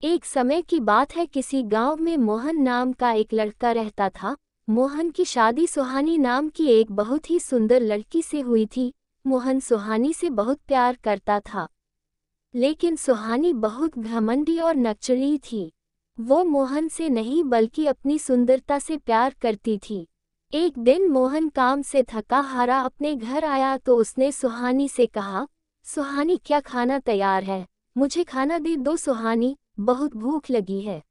एक समय की बात है, किसी गांव में मोहन नाम का एक लड़का रहता था। मोहन की शादी सुहानी नाम की एक बहुत ही सुंदर लड़की से हुई थी। मोहन सुहानी से बहुत प्यार करता था, लेकिन सुहानी बहुत घमंडी और नकचली थी। वो मोहन से नहीं बल्कि अपनी सुंदरता से प्यार करती थी। एक दिन मोहन काम से थका हारा अपने घर आया तो उसने सुहानी से कहा, सुहानी क्या खाना तैयार है? मुझे खाना दे दो सुहानी, बहुत भूख लगी है।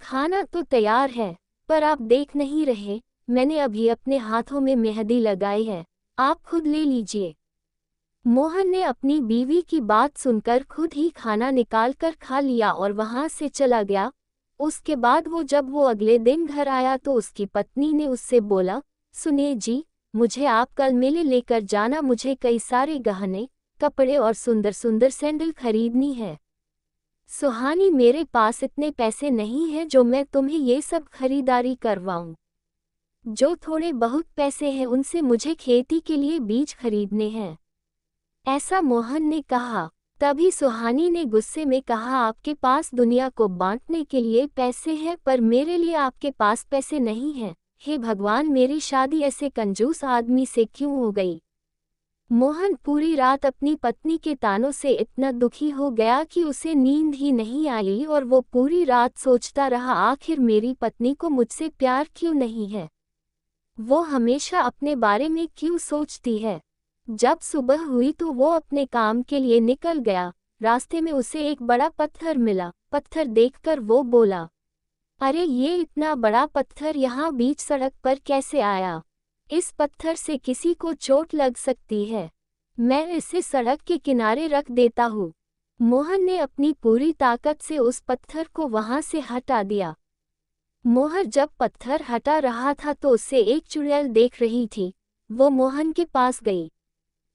खाना तो तैयार है, पर आप देख नहीं रहे, मैंने अभी अपने हाथों में मेहंदी लगाई है, आप खुद ले लीजिए। मोहन ने अपनी बीवी की बात सुनकर खुद ही खाना निकालकर खा लिया और वहां से चला गया। उसके बाद जब वो अगले दिन घर आया तो उसकी पत्नी ने उससे बोला, सुनिए जी, मुझे आप कल मेले लेकर जाना, मुझे कई सारे गहने, कपड़े और सुंदर सुंदर सैंडल खरीदनी है। सुहानी, मेरे पास इतने पैसे नहीं हैं जो मैं तुम्हें ये सब खरीदारी करवाऊं। जो थोड़े बहुत पैसे हैं उनसे मुझे खेती के लिए बीज खरीदने हैं, ऐसा मोहन ने कहा। तभी सुहानी ने गुस्से में कहा, आपके पास दुनिया को बांटने के लिए पैसे हैं, पर मेरे लिए आपके पास पैसे नहीं हैं। हे भगवान, मेरी शादी ऐसे कंजूस आदमी से क्यों हो गई? मोहन पूरी रात अपनी पत्नी के तानों से इतना दुखी हो गया कि उसे नींद ही नहीं आई और वो पूरी रात सोचता रहा, आखिर मेरी पत्नी को मुझसे प्यार क्यों नहीं है? वो हमेशा अपने बारे में क्यों सोचती है? जब सुबह हुई तो वो अपने काम के लिए निकल गया। रास्ते में उसे एक बड़ा पत्थर मिला। पत्थर देखकर वो बोला, अरे ये इतना बड़ा पत्थर यहाँ बीच सड़क पर कैसे आया? इस पत्थर से किसी को चोट लग सकती है, मैं इसे सड़क के किनारे रख देता हूँ। मोहन ने अपनी पूरी ताकत से उस पत्थर को वहां से हटा दिया। मोहन जब पत्थर हटा रहा था तो उसे एक चुड़ैल देख रही थी। वो मोहन के पास गई।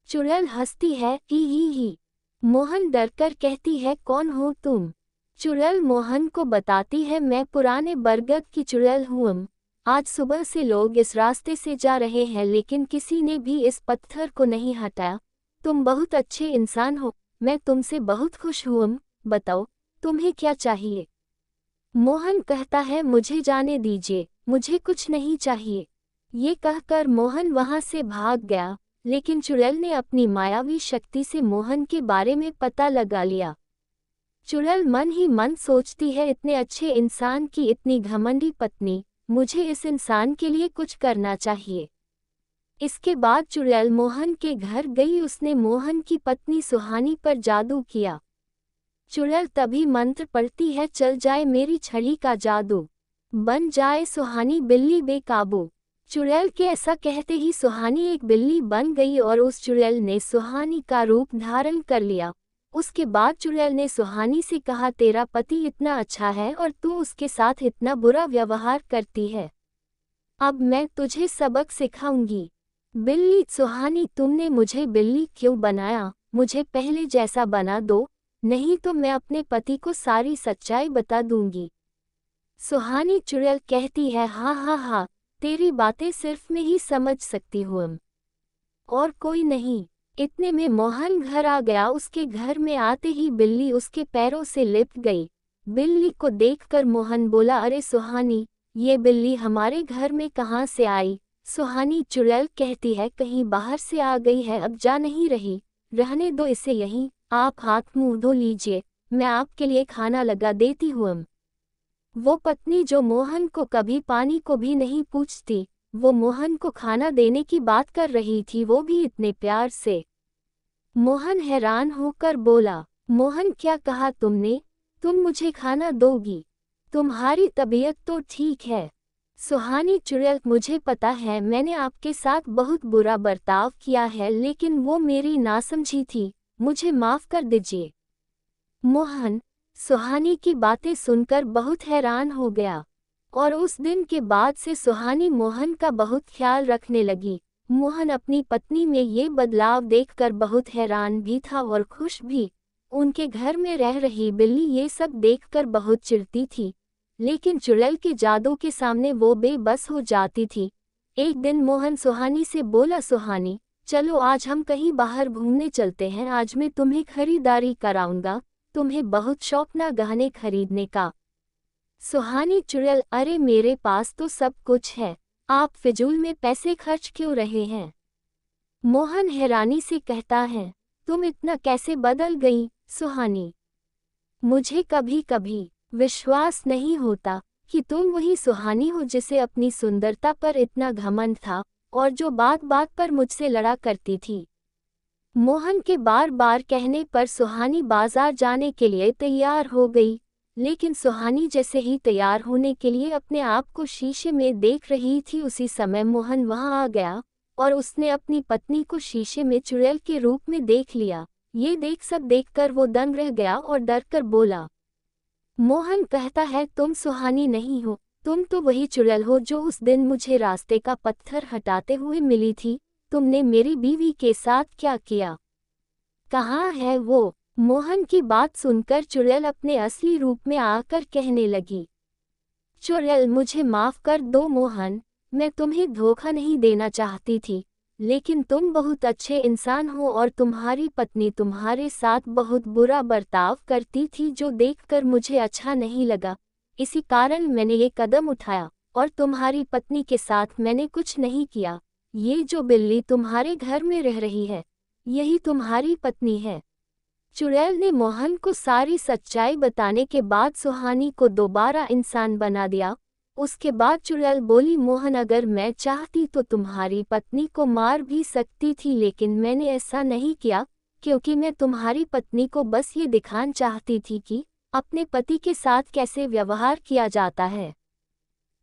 चुड़ैल हंसती है, ही। मोहन डरकर कहती है, कौन हो तुम? चुड़ैल मोहन को बताती है, मैं पुराने बरगद की चुड़ैल हूँ। आज सुबह से लोग इस रास्ते से जा रहे हैं लेकिन किसी ने भी इस पत्थर को नहीं हटाया। तुम बहुत अच्छे इंसान हो, मैं तुमसे बहुत खुश हूँ। बताओ, तुम्हें क्या चाहिए? मोहन कहता है, मुझे जाने दीजिए, मुझे कुछ नहीं चाहिए। ये कहकर मोहन वहां से भाग गया, लेकिन चुड़ैल ने अपनी मायावी शक्ति से मोहन के बारे में पता लगा लिया। चुड़ैल मन ही मन सोचती है, इतने अच्छे इंसान की इतनी घमंडी पत्नी, मुझे इस इंसान के लिए कुछ करना चाहिए। इसके बाद चुड़ैल मोहन के घर गई। उसने मोहन की पत्नी सुहानी पर जादू किया। चुड़ैल तभी मंत्र पढ़ती है, चल जाए मेरी छड़ी का जादू, बन जाए सुहानी बिल्ली बेकाबू। चुड़ैल के ऐसा कहते ही सुहानी एक बिल्ली बन गई और उस चुड़ैल ने सुहानी का रूप धारण कर लिया। उसके बाद चुड़ैल ने सुहानी से कहा, तेरा पति इतना अच्छा है और तू उसके साथ इतना बुरा व्यवहार करती है। अब मैं तुझे सबक सिखाऊंगी। बिल्ली, सुहानी, तुमने मुझे बिल्ली क्यों बनाया? मुझे पहले जैसा बना दो, नहीं तो मैं अपने पति को सारी सच्चाई बता दूंगी। सुहानी चुड़ैल कहती है, हाँ, तेरी बातें सिर्फ मैं ही समझ सकती हूँ, और कोई नहीं। इतने में मोहन घर आ गया। उसके घर में आते ही बिल्ली उसके पैरों से लिपट गई। बिल्ली को देखकर मोहन बोला, अरे सुहानी, ये बिल्ली हमारे घर में कहाँ से आई? सुहानी चुड़ैल कहती है, कहीं बाहर से आ गई है, अब जा नहीं रही, रहने दो इसे यहीं, आप हाथ मुंह धो लीजिए, मैं आपके लिए खाना लगा देती हूँ। वो पत्नी जो मोहन को कभी पानी को भी नहीं पूछती, वो मोहन को खाना देने की बात कर रही थी, वो भी इतने प्यार से। मोहन हैरान होकर बोला, मोहन, क्या कहा तुमने? तुम मुझे खाना दोगी? तुम्हारी तबीयत तो ठीक है? सुहानी चुड़ैल, मुझे पता है मैंने आपके साथ बहुत बुरा बर्ताव किया है, लेकिन वो मेरी नासमझी थी, मुझे माफ कर दीजिए। मोहन सुहानी की बातें सुनकर बहुत हैरान हो गया, और उस दिन के बाद से सुहानी मोहन का बहुत ख्याल रखने लगी। मोहन अपनी पत्नी में ये बदलाव देखकर बहुत हैरान भी था और खुश भी। उनके घर में रह रही बिल्ली ये सब देखकर बहुत चिढ़ती थी, लेकिन चुड़ैल के जादू के सामने वो बेबस हो जाती थी। एक दिन मोहन सुहानी से बोला, सुहानी, चलो आज हम कहीं बाहर घूमने चलते हैं, आज मैं तुम्हें खरीदारी कराऊंगा, तुम्हें बहुत शौक ना गहने खरीदने का। सुहानी चुड़ैल, अरे मेरे पास तो सब कुछ है, आप फिजूल में पैसे खर्च क्यों रहे हैं? मोहन हैरानी से कहता है, तुम इतना कैसे बदल गई सुहानी? मुझे कभी कभी विश्वास नहीं होता कि तुम वही सुहानी हो जिसे अपनी सुंदरता पर इतना घमंड था और जो बात बात पर मुझसे लड़ा करती थी। मोहन के बार बार कहने पर सुहानी बाजार जाने के लिए तैयार हो गई, लेकिन सुहानी जैसे ही तैयार होने के लिए अपने आप को शीशे में देख रही थी, उसी समय मोहन वहां आ गया और उसने अपनी पत्नी को शीशे में चुड़ैल के रूप में देख लिया। ये सब देखकर वो दंग रह गया और डर कर बोला। मोहन कहता है, तुम सुहानी नहीं हो, तुम तो वही चुड़ैल हो जो उस दिन मुझे रास्ते का पत्थर हटाते हुए मिली थी। तुमने मेरी बीवी के साथ क्या किया? कहाँ है वो? मोहन की बात सुनकर चुड़ैल अपने असली रूप में आकर कहने लगी। चुड़ैल, मुझे माफ कर दो मोहन, मैं तुम्हें धोखा नहीं देना चाहती थी, लेकिन तुम बहुत अच्छे इंसान हो और तुम्हारी पत्नी तुम्हारे साथ बहुत बुरा बर्ताव करती थी जो देखकर मुझे अच्छा नहीं लगा। इसी कारण मैंने ये कदम उठाया और तुम्हारी पत्नी के साथ मैंने कुछ नहीं किया। ये जो बिल्ली तुम्हारे घर में रह रही है, यही तुम्हारी पत्नी है। चुड़ैल ने मोहन को सारी सच्चाई बताने के बाद सुहानी को दोबारा इंसान बना दिया। उसके बाद चुड़ैल बोली, मोहन, अगर मैं चाहती तो तुम्हारी पत्नी को मार भी सकती थी, लेकिन मैंने ऐसा नहीं किया क्योंकि मैं तुम्हारी पत्नी को बस ये दिखाना चाहती थी कि अपने पति के साथ कैसे व्यवहार किया जाता है।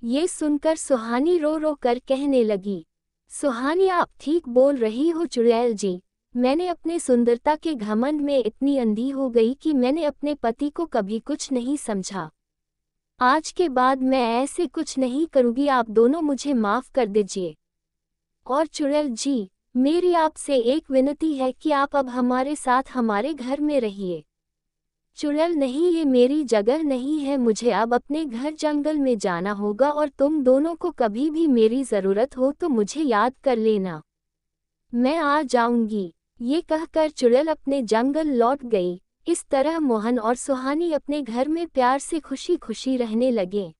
ये सुनकर सुहानी रो रो कर कहने लगी, सुहानी, आप ठीक बोल रही हो चुड़ैल जी, मैंने अपने सुंदरता के घमंड में इतनी अंधी हो गई कि मैंने अपने पति को कभी कुछ नहीं समझा। आज के बाद मैं ऐसे कुछ नहीं करूँगी, आप दोनों मुझे माफ़ कर दीजिए। और चुड़ैल जी, मेरी आपसे एक विनती है कि आप अब हमारे साथ हमारे घर में रहिए। चुड़ैल, नहीं, ये मेरी जगह नहीं है, मुझे अब अपने घर जंगल में जाना होगा और तुम दोनों को कभी भी मेरी ज़रूरत हो तो मुझे याद कर लेना, मैं आ जाऊंगी। ये कहकर चुड़ैल अपने जंगल लौट गई। इस तरह मोहन और सुहानी अपने घर में प्यार से खुशी खुशी रहने लगे।